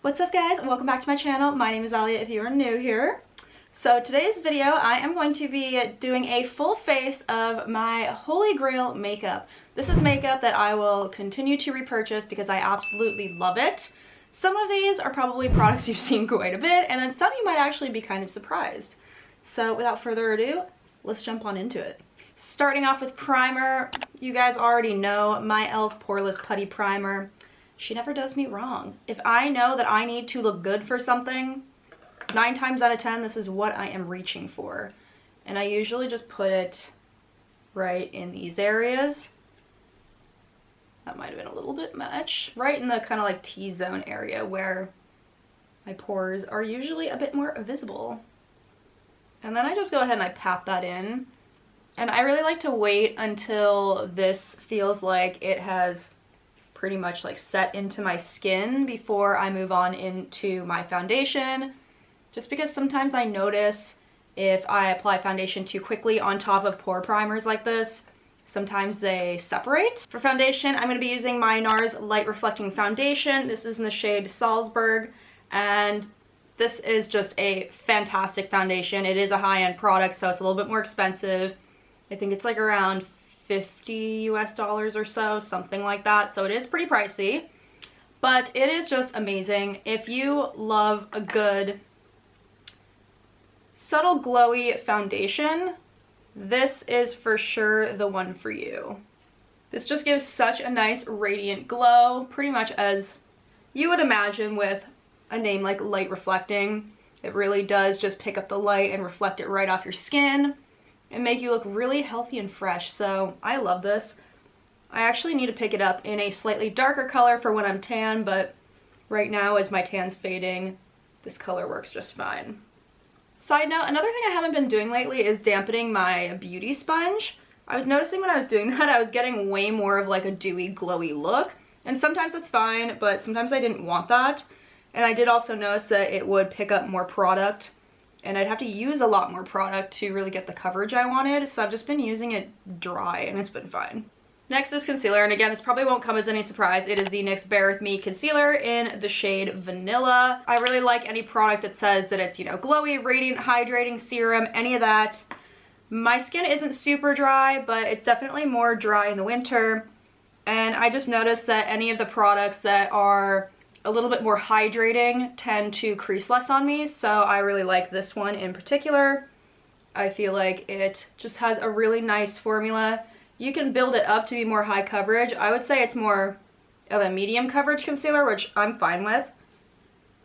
What's up guys? Welcome back to my channel. My name is Alya if you are new here. So today's video I am going to be doing a full face of my Holy Grail makeup. This is makeup that I will continue to repurchase because I absolutely love it. Some of these are probably products you've seen quite a bit, and then some you might actually be kind of surprised. So without further ado, let's jump on into it. Starting off with primer, you guys already know my e.l.f. Poreless Putty Primer. She never does me wrong. If I know that I need to look good for something, 9 times out of 10, this is what I am reaching for. And I usually just put it right in these areas. That might have been a little bit much. Right in the kind of like T-zone area where my pores are usually a bit more visible. And then I just go ahead and I pat that in. And I really like to wait until this feels like it has pretty much like set into my skin before I move on into my foundation, just because sometimes I notice if I apply foundation too quickly on top of pore primers like this, sometimes they separate. For foundation, I'm going to be using my NARS Light Reflecting Foundation. This is in the shade Salzburg, and this is just a fantastic foundation. It is a high-end product, so it's a little bit more expensive. I think it's like around $50 US or so, something like that. So it is pretty pricey, but it is just amazing. If you love a good subtle glowy foundation, this is for sure the one for you. This just gives such a nice radiant glow, pretty much as you would imagine with a name like Light Reflecting. It really does just pick up the light and reflect it right off your skin and make you look really healthy and fresh. So I love this. I actually need to pick it up in a slightly darker color for when I'm tan, but right now as my tan's fading, this color works just fine. Side note, another thing I haven't been doing lately is dampening my beauty sponge. I was noticing when I was doing that, I was getting way more of like a dewy, glowy look. And sometimes that's fine, but sometimes I didn't want that. And I did also notice that it would pick up more product, and I'd have to use a lot more product to really get the coverage I wanted, so I've just been using it dry and it's been fine. Next is concealer, and again, this probably won't come as any surprise. It is the NYX Bare With Me concealer in the shade Vanilla. I really like any product that says that it's, you know, glowy, radiant, hydrating, serum, any of that. My skin isn't super dry, but it's definitely more dry in the winter, and I just noticed that any of the products that are a little bit more hydrating tend to crease less on me, so I really like this one in particular. I feel like it just has a really nice formula. You can build it up to be more high coverage. I would say it's more of a medium coverage concealer, which I'm fine with.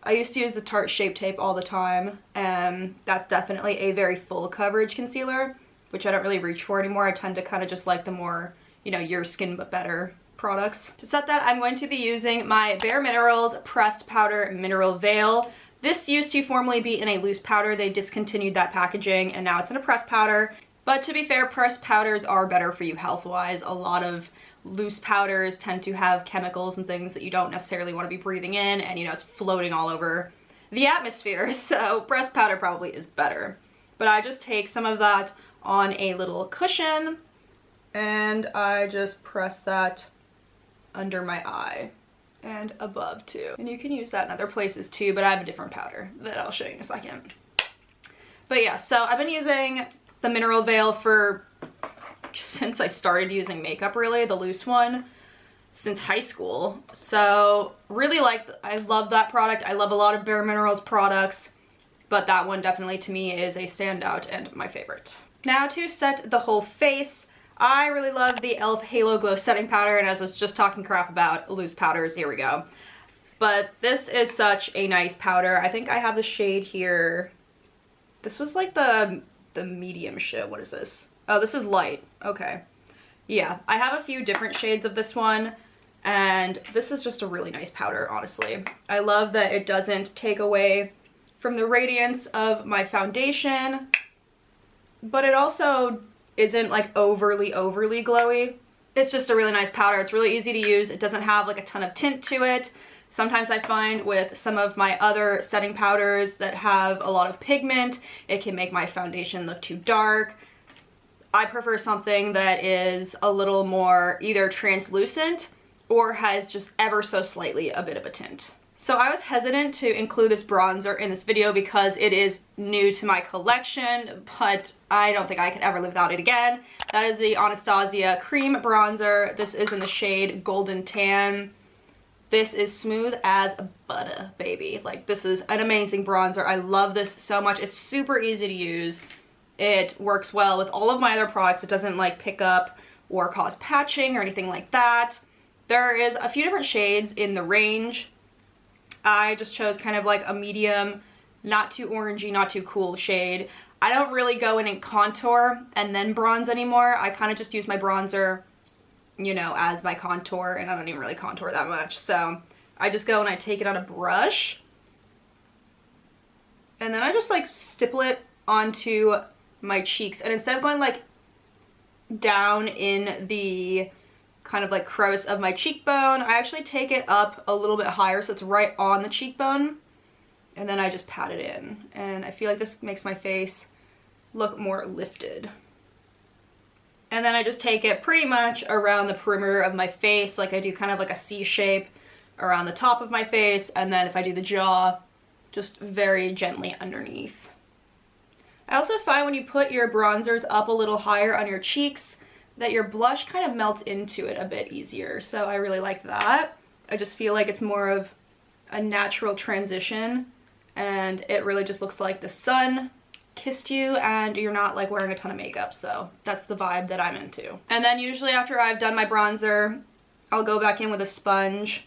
I used to use the Tarte Shape Tape all the time, and that's definitely a very full coverage concealer, which I don't really reach for anymore. I tend to kind of just like the more, you know, your skin but better products. To set that, I'm going to be using my Bare Minerals Pressed Powder Mineral Veil. This used to formerly be in a loose powder. They discontinued that packaging and now it's in a pressed powder. But to be fair, pressed powders are better for you health-wise. A lot of loose powders tend to have chemicals and things that you don't necessarily want to be breathing in, and you know, it's floating all over the atmosphere, so pressed powder probably is better. But I just take some of that on a little cushion and I just press that under my eye and above too. And you can use that in other places too, but I have a different powder that I'll show you in a second. But yeah, so I've been using the Mineral Veil since I started using makeup, really, the loose one, since high school. So really I love that product. I love a lot of Bare Minerals products, but that one definitely to me is a standout and my favorite. Now to set the whole face, I really love the e.l.f. Halo Glow Setting Powder, and as I was just talking crap about loose powders, here we go. But this is such a nice powder. I think I have the shade here. This was like the medium shade. What is this? Oh, this is light. Okay. Yeah, I have a few different shades of this one, and this is just a really nice powder, honestly. I love that it doesn't take away from the radiance of my foundation, but it also isn't like overly glowy. It's just a really nice powder. It's really easy to use. It doesn't have like a ton of tint to it. Sometimes I find with some of my other setting powders that have a lot of pigment, it can make my foundation look too dark. I prefer something that is a little more either translucent or has just ever so slightly a bit of a tint. So I was hesitant to include this bronzer in this video because it is new to my collection, but I don't think I could ever live without it again. That is the Anastasia cream bronzer. This is in the shade Golden Tan. This is smooth as butter, baby. Like, this is an amazing bronzer. I love this so much. It's super easy to use. It works well with all of my other products. It doesn't like pick up or cause patching or anything like that. There is a few different shades in the range. I just chose kind of like a medium, not too orangey, not too cool shade. I don't really go in and contour and then bronze anymore. I kind of just use my bronzer, you know, as my contour, and I don't even really contour that much. So I just go and I take it on a brush, and then I just like stipple it onto my cheeks. And instead of going like down in the kind of like crevice of my cheekbone, I actually take it up a little bit higher so it's right on the cheekbone, and then I just pat it in, and I feel like this makes my face look more lifted. And then I just take it pretty much around the perimeter of my face, like I do kind of like a C shape around the top of my face, and then if I do the jaw, just very gently underneath. I also find when you put your bronzers up a little higher on your cheeks, that your blush kind of melts into it a bit easier. So I really like that. I just feel like it's more of a natural transition, and it really just looks like the sun kissed you and you're not like wearing a ton of makeup. So that's the vibe that I'm into. And then usually after I've done my bronzer, I'll go back in with a sponge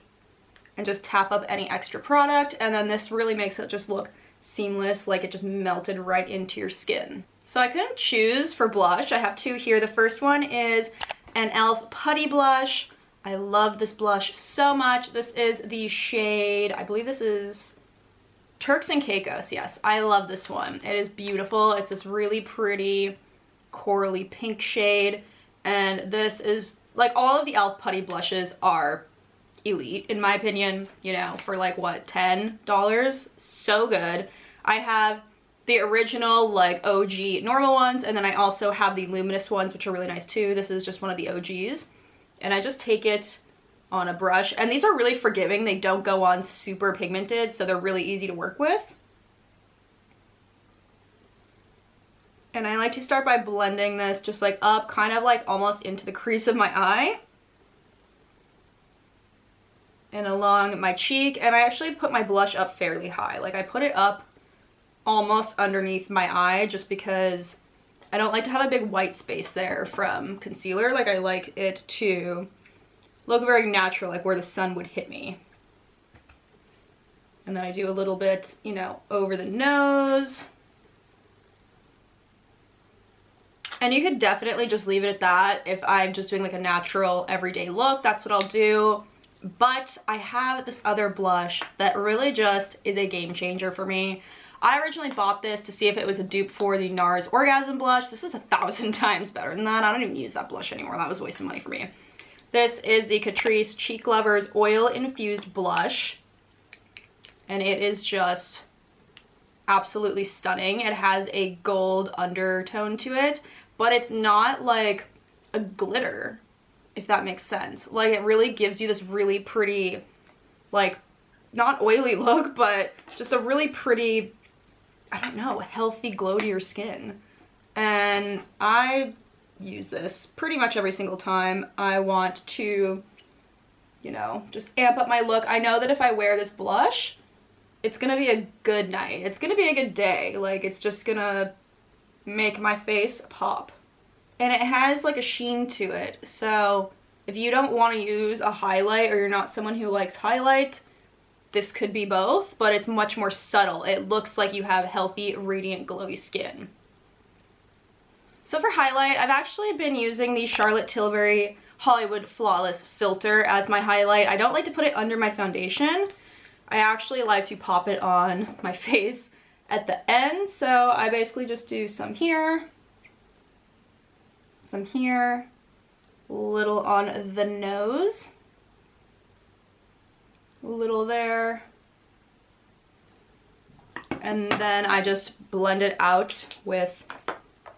and just tap up any extra product, and then this really makes it just look seamless, like it just melted right into your skin. So I couldn't choose for blush. I have two here. The first one is an e.l.f. putty blush. I love this blush so much. This is the shade, I believe this is Turks and Caicos. Yes, I love this one. It is beautiful. It's this really pretty corally pink shade, and this is like, all of the e.l.f. putty blushes are elite in my opinion, you know, for like what, $10? So good. I have the original like OG normal ones, and then I also have the luminous ones, which are really nice too. This is just one of the OGs, and I just take it on a brush, and these are really forgiving. They don't go on super pigmented, so they're really easy to work with. And I like to start by blending this just like up, kind of like almost into the crease of my eye and along my cheek. And I actually put my blush up fairly high. Like, I put it up almost underneath my eye, just because I don't like to have a big white space there from concealer. Like, I like it to look very natural, like where the sun would hit me. And then I do a little bit, you know, over the nose. And you could definitely just leave it at that. If I'm just doing like a natural everyday look, that's what I'll do. But I have this other blush that really just is a game changer for me. I originally bought this to see if it was a dupe for the NARS Orgasm blush. This is 1,000 times better than that. I don't even use that blush anymore. That was a waste of money for me. This is the Catrice Cheek Lovers Oil Infused Blush, and it is just absolutely stunning. It has a gold undertone to it, but it's not like a glitter, if that makes sense. Like, it really gives you this really pretty, like, not oily look, but just a really pretty, I don't know, healthy glow to your skin. And I use this pretty much every single time I want to, you know, just amp up my look. I know that if I wear this blush, it's gonna be a good night. It's gonna be a good day. Like, it's just gonna make my face pop. And it has like a sheen to it. So if you don't want to use a highlight, or you're not someone who likes highlight, this could be both, but it's much more subtle. It looks like you have healthy, radiant, glowy skin. So for highlight, I've actually been using the Charlotte Tilbury Hollywood Flawless Filter as my highlight. I don't like to put it under my foundation. I actually like to pop it on my face at the end. So I basically just do some here, little on the nose, a little there, and then I just blend it out with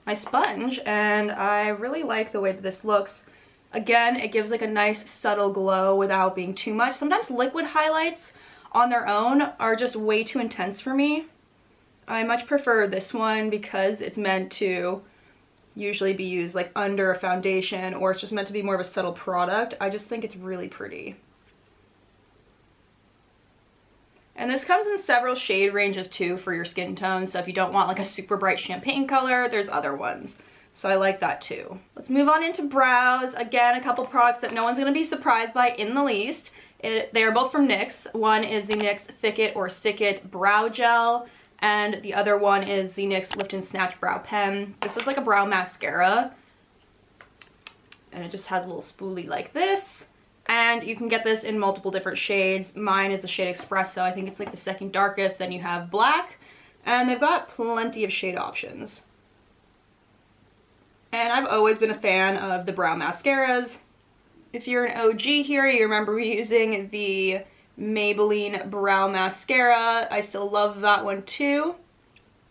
my sponge, and I really like the way that this looks. Again, it gives like a nice subtle glow without being too much. Sometimes liquid highlights on their own are just way too intense for me. I much prefer this one because it's meant to usually be used like under a foundation, or it's just meant to be more of a subtle product. I just think it's really pretty. And this comes in several shade ranges too for your skin tone, so if you don't want like a super bright champagne color, there's other ones. So I like that too. Let's move on into brows. Again, a couple products that no one's gonna be surprised by in the least. They are both from NYX. One is the NYX Thick It or Stick It Brow Gel, and the other one is the NYX Lift and Snatch Brow Pen. This is like a brow mascara, and it just has a little spoolie like this. And you can get this in multiple different shades. Mine is the shade Espresso. I think it's like the second darkest. Then you have black, and they've got plenty of shade options. And I've always been a fan of the brow mascaras. If you're an OG here, you remember me using the Maybelline Brow Mascara. I still love that one too.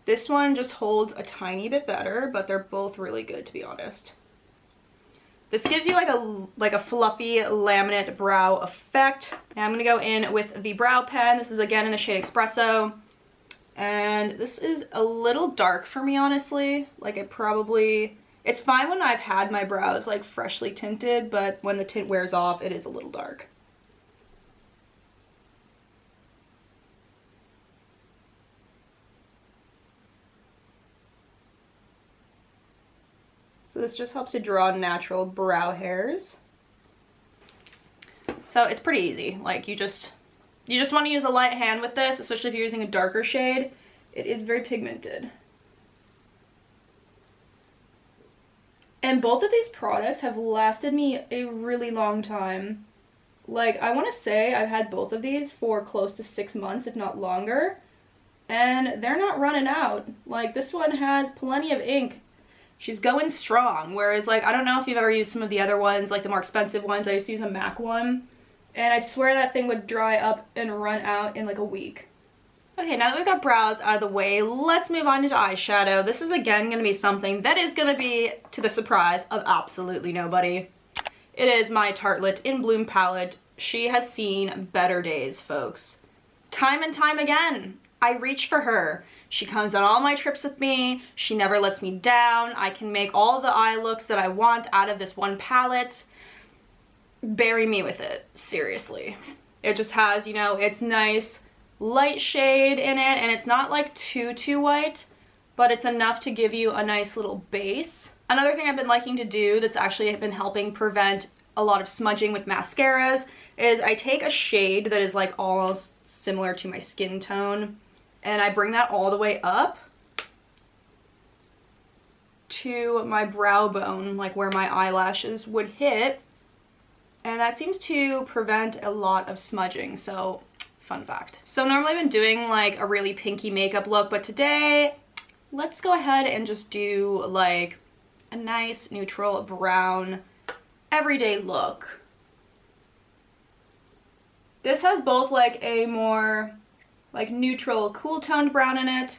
This one just holds a tiny bit better, but they're both really good, to be honest. This gives you like a fluffy laminate brow effect. And I'm gonna go in with the brow pen. This is again in the shade Espresso. And this is a little dark for me, honestly. Like it's fine when I've had my brows like freshly tinted, but when the tint wears off, it is a little dark. So this just helps to draw natural brow hairs. So it's pretty easy. Like you just want to use a light hand with this, especially if you're using a darker shade. It is very pigmented. And both of these products have lasted me a really long time. Like, I want to say I've had both of these for close to 6 months, if not longer. And they're not running out. Like, this one has plenty of ink. She's going strong. Whereas, like, I don't know if you've ever used some of the other ones, like the more expensive ones. I used to use a MAC one. And I swear that thing would dry up and run out in like a week. Okay, now that we've got brows out of the way, let's move on into eyeshadow. This is again going to be something that is going to be to the surprise of absolutely nobody. It is my Tartelette In Bloom palette. She has seen better days, folks. Time and time again, I reach for her. She comes on all my trips with me. She never lets me down. I can make all the eye looks that I want out of this one palette. Bury me with it, seriously. It just has, you know, it's nice light shade in it, and it's not like too white, but it's enough to give you a nice little base. Another thing I've been liking to do that's actually been helping prevent a lot of smudging with mascaras is I take a shade that is like almost similar to my skin tone, and I bring that all the way up to my brow bone, like where my eyelashes would hit, and that seems to prevent a lot of smudging. So fun fact. So normally I've been doing like a really pinky makeup look, but today let's go ahead and just do like a nice neutral brown everyday look. This has both like a more like neutral cool toned brown in it,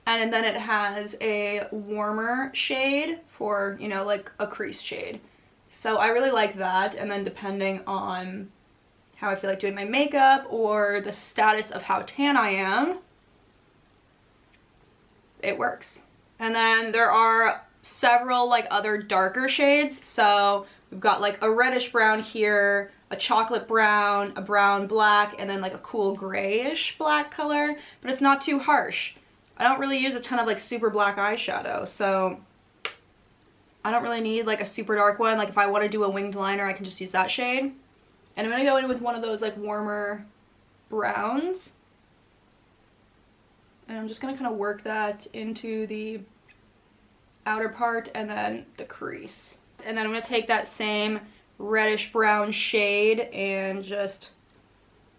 and then it has a warmer shade for, you know, like a crease shade. So I really like that, and then depending on how I feel like doing my makeup or the status of how tan I am, it works. And then there are several like other darker shades. So we've got like a reddish brown here, a chocolate brown, a brown black, and then like a cool grayish black color, but it's not too harsh. I don't really use a ton of like super black eyeshadow, so I don't really need like a super dark one. Like if I want to do a winged liner, I can just use that shade. And I'm going to go in with one of those like warmer browns. And I'm just going to kind of work that into the outer part and then the crease. And then I'm going to take that same reddish brown shade and just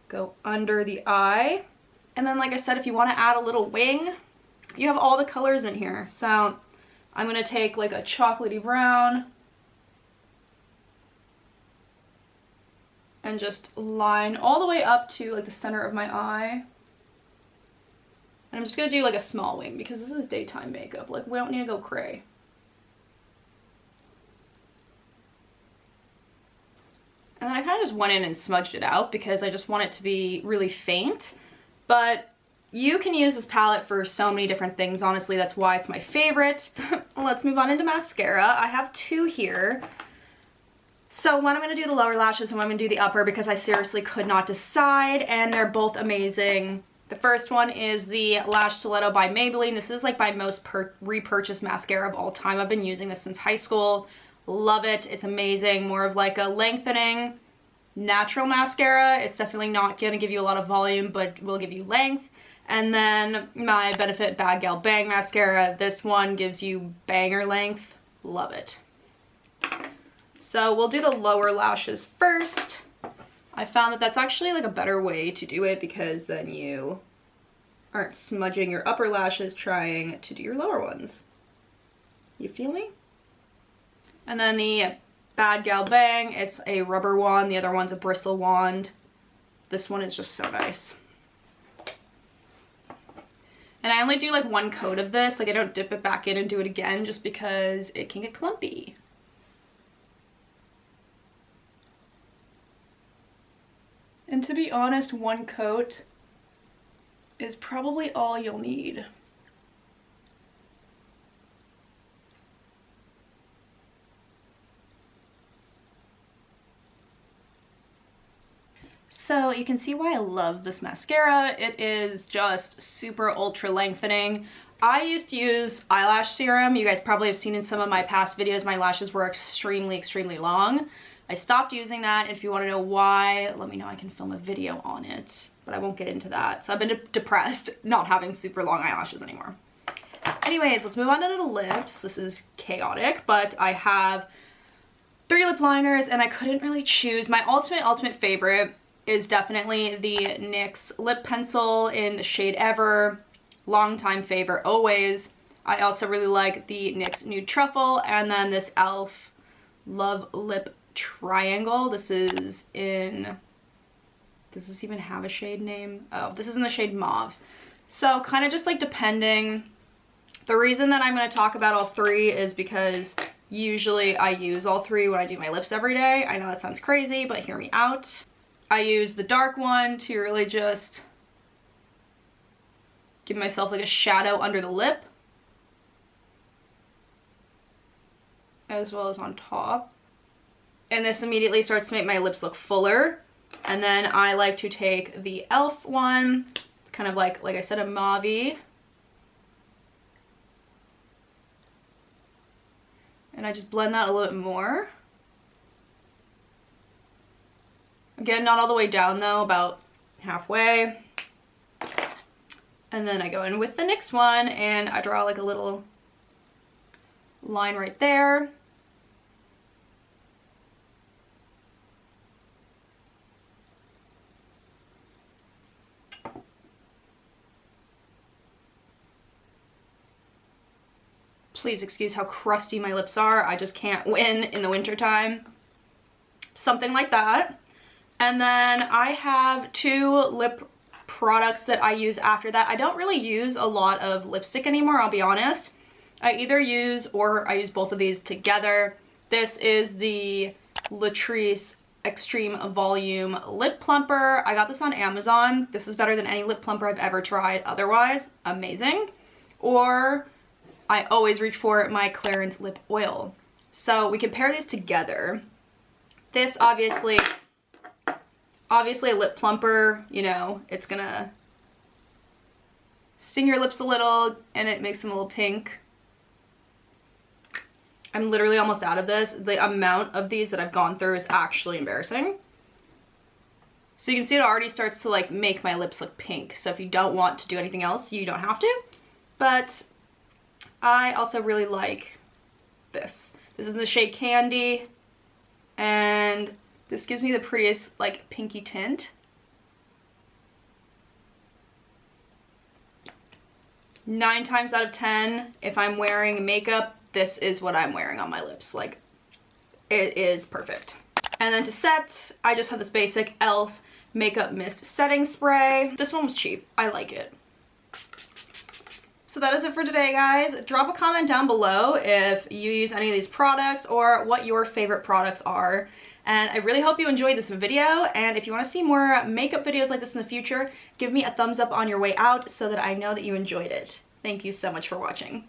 go under the eye. And then like I said, if you want to add a little wing, you have all the colors in here. So I'm going to take like a chocolatey brown and just line all the way up to like the center of my eye. And I'm just gonna do like a small wing because this is daytime makeup. Like we don't need to go cray. And then I kind of just went in and smudged it out because I just want it to be really faint. But you can use this palette for so many different things, honestly. That's why it's my favorite. Let's move on into mascara. I have two here. So one I'm going to do the lower lashes and one I'm going to do the upper because I seriously could not decide, and they're both amazing. The first one is the Lash Stiletto by Maybelline. This is like my most repurchased mascara of all time. I've been using this since high school. Love it. It's amazing. More of like a lengthening natural mascara. It's definitely not going to give you a lot of volume, but will give you length. And then my Benefit Bad Gal Bang mascara. This one gives you banger length. Love it. So we'll do the lower lashes first. I found that that's actually like a better way to do it because then you aren't smudging your upper lashes trying to do your lower ones. You feel me? And then the Bad Gal Bang, it's a rubber wand. The other one's a bristle wand. This one is just so nice. And I only do like one coat of this. Like I don't dip it back in and do it again just because it can get clumpy. And to be honest, one coat is probably all you'll need. So you can see why I love this mascara. It is just super ultra lengthening. I used to use eyelash serum. You guys probably have seen in some of my past videos my lashes were extremely long. I stopped using that. If you want to know why, let me know. I can film a video on it, but I won't get into that. So I've been depressed not having super long eyelashes anymore. Anyways, let's move on to the lips. This is chaotic, but I have 3 lip liners and I couldn't really choose. My ultimate favorite is definitely the NYX lip pencil in the shade Ever. Longtime favorite, always. I also really like the NYX Nude Truffle and then this e.l.f. Love Lip Triangle. This is in, does this even have a shade name? Oh, this is in the shade Mauve. So kind of just like depending. The reason that I'm going to talk about all 3 is because usually I use all 3 when I do my lips every day. I know that sounds crazy, but hear me out. I use the dark one to really just give myself like a shadow under the lip, as well as on top. And this immediately starts to make my lips look fuller. And then I like to take the e.l.f. one, it's kind of like I said, a mauve-y. And I just blend that a little bit more. Again, not all the way down though, about halfway. And then I go in with the NYX one and I draw like a little line right there. Please excuse how crusty my lips are. I just can't win in the wintertime. Something like that. And then I have 2 lip products that I use after that. I don't really use a lot of lipstick anymore, I'll be honest. I either use or I use both of these together. This is the Latrice Extreme Volume Lip Plumper. I got this on Amazon. This is better than any lip plumper I've ever tried otherwise. Amazing. Or I always reach for my Clarins Lip Oil. So we can pair these together. This obviously a lip plumper, you know, it's gonna sting your lips a little and it makes them a little pink. I'm literally almost out of this. The amount of these that I've gone through is actually embarrassing. So you can see it already starts to like make my lips look pink. So if you don't want to do anything else, you don't have to. But I also really like this. This is in the shade Candy, and this gives me the prettiest like pinky tint. Nine times out of 10, if I'm wearing makeup, this is what I'm wearing on my lips. Like, it is perfect. And then to set, I just have this basic e.l.f. Makeup Mist Setting Spray. This one was cheap. I like it. So that is it for today, guys. Drop a comment down below if you use any of these products or what your favorite products are. And I really hope you enjoyed this video, and if you want to see more makeup videos like this in the future, give me a thumbs up on your way out so that I know that you enjoyed it. Thank you so much for watching.